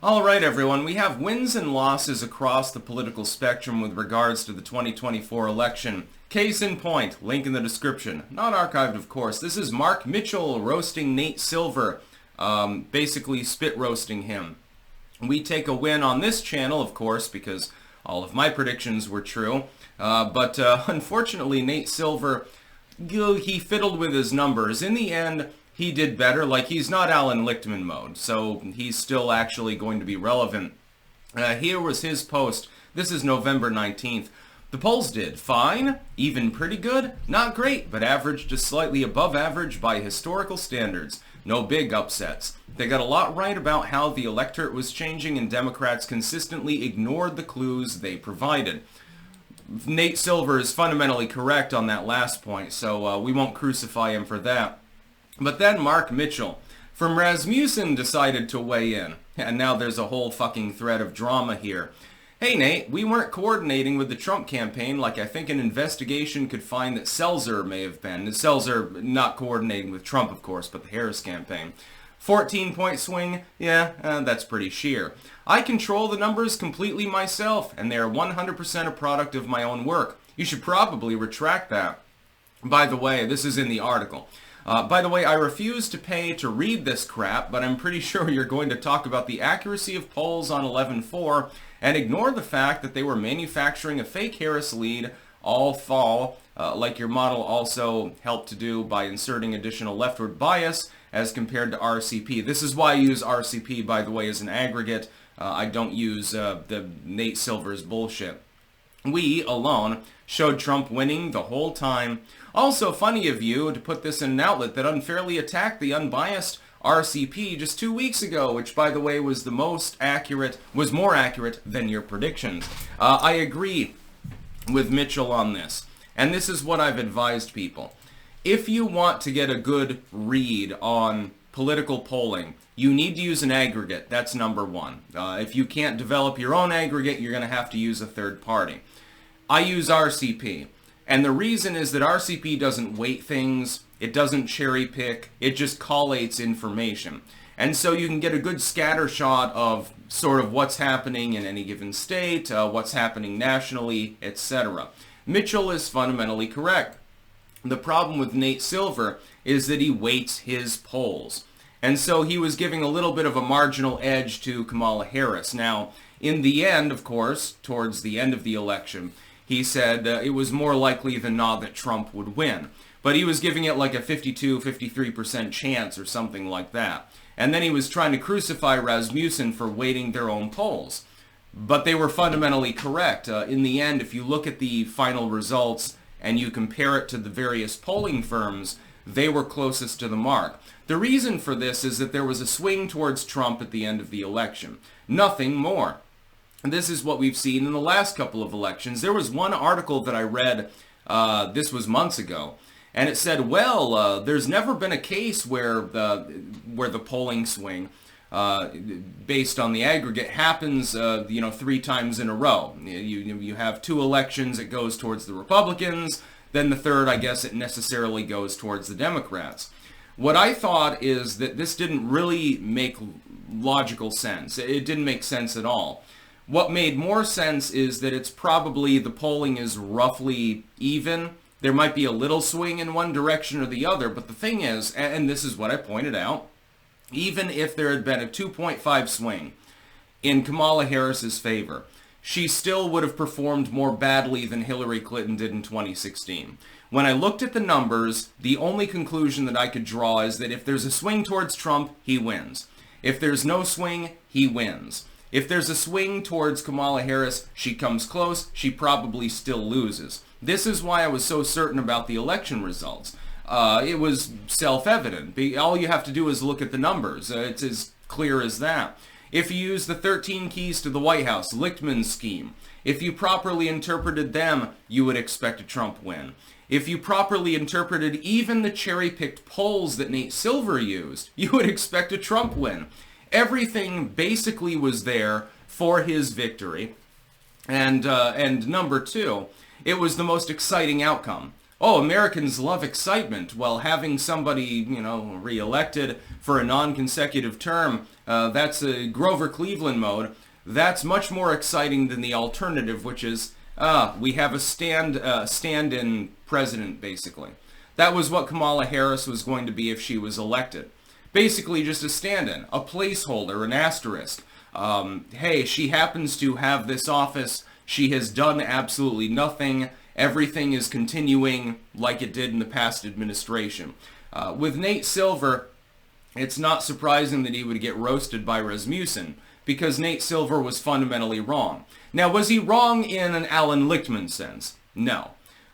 All right, everyone, we have wins and losses across the political spectrum with regards to the 2024 election. Case in point, link in the description. Not archived, of course. This is Mark Mitchell roasting Nate Silver, basically spit roasting him. We take a win on this channel, of course, because all of my predictions were true. But unfortunately, Nate Silver, he fiddled with his numbers. In the end, he did better. Like, he's not Alan Lichtman mode, so he's still actually going to be relevant. Here was his post. This is November 19th. The polls did fine, even pretty good, not great, but average to slightly above average by historical standards. No big upsets. They got a lot right about how the electorate was changing, and Democrats consistently ignored the clues they provided. Nate Silver is fundamentally correct on that last point, so we won't crucify him for that. But then Mark Mitchell from Rasmussen decided to weigh in, and now there's a whole fucking thread of drama here. Hey Nate, we weren't coordinating with the Trump campaign like I think an investigation could find that Selzer may have been. Selzer not coordinating with Trump, of course, but the Harris campaign. 14-point swing? Yeah, that's pretty sheer. I control the numbers completely myself, and they are 100% a product of my own work. You should probably retract that. By the way, this is in the article. By the way, I refuse to pay to read this crap, but I'm pretty sure you're going to talk about the accuracy of polls on 11-4 and ignore the fact that they were manufacturing a fake Harris lead all fall, like your model also helped to do by inserting additional leftward bias as compared to RCP. This is why I use RCP, by the way, as an aggregate. I don't use the Nate Silver's bullshit. We, alone, showed Trump winning the whole time. Also funny of you to put this in an outlet that unfairly attacked the unbiased RCP just 2 weeks ago, which, by the way, was more accurate than your predictions. I agree with Mitchell on this, and this is what I've advised people. If you want to get a good read on political polling, you need to use an aggregate. That's number one. If you can't develop your own aggregate, you're going to have to use a third party. I use RCP, and the reason is that RCP doesn't weight things. It doesn't cherry pick, it just collates information. And so you can get a good scatter shot of sort of what's happening in any given state, what's happening nationally, etc. Mitchell is fundamentally correct. The problem with Nate Silver is that he weights his polls. And so he was giving a little bit of a marginal edge to Kamala Harris. Now, in the end, of course, towards the end of the election, he said it was more likely than not that Trump would win. But he was giving it like a 52-53% chance or something like that. And then he was trying to crucify Rasmussen for weighting their own polls. But they were fundamentally correct. In the end, if you look at the final results and you compare it to the various polling firms, they were closest to the mark. The reason for this is that there was a swing towards Trump at the end of the election. Nothing more. And this is what we've seen in the last couple of elections. There was one article that I read, this was months ago, and it said, well, there's never been a case where the polling swing, based on the aggregate, happens, 3 times in a row. You have 2 elections, it goes towards the Republicans. Then the third, I guess, it necessarily goes towards the Democrats. What I thought is that this didn't really make logical sense. It didn't make sense at all. What made more sense is that it's probably the polling is roughly even. There might be a little swing in one direction or the other, but the thing is, and this is what I pointed out, even if there had been a 2.5 swing in Kamala Harris's favor, she still would have performed more badly than Hillary Clinton did in 2016. When I looked at the numbers, the only conclusion that I could draw is that if there's a swing towards Trump, he wins. If there's no swing, he wins. If there's a swing towards Kamala Harris, she comes close, she probably still loses. This is why I was so certain about the election results. It was self-evident. All you have to do is look at the numbers. It's as clear as that. If you use the 13 keys to the White House, Lichtman's scheme, if you properly interpreted them, you would expect a Trump win. If you properly interpreted even the cherry-picked polls that Nate Silver used, you would expect a Trump win. Everything basically was there for his victory. And number two, it was the most exciting outcome. oh, Americans love excitement. Well, having somebody, reelected for a non-consecutive term, that's a Grover Cleveland mode. That's much more exciting than the alternative, which is, we have a stand-in president, basically. That was what Kamala Harris was going to be if she was elected. Basically just a stand-in, a placeholder, an asterisk. Hey, she happens to have this office. She has done absolutely nothing. Everything is continuing like it did in the past administration. With Nate Silver, it's not surprising that he would get roasted by Rasmussen, because Nate Silver was fundamentally wrong. Now, was he wrong in an Alan Lichtman sense? No.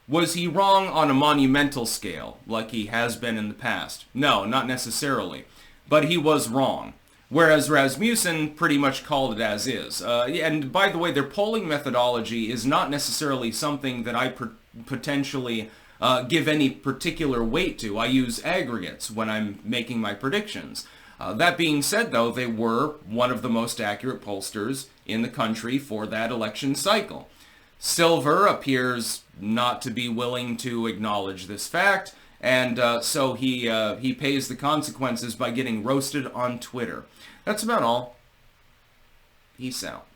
Was he wrong on a monumental scale, like he has been in the past? No, not necessarily. But he was wrong. Whereas Rasmussen pretty much called it as is. And by the way, their polling methodology is not necessarily something that I potentially give any particular weight to. I use aggregates when I'm making my predictions. That being said, though, they were one of the most accurate pollsters in the country for that election cycle. Silver appears not to be willing to acknowledge this fact, and so he pays the consequences by getting roasted on Twitter. That's about all. Peace out.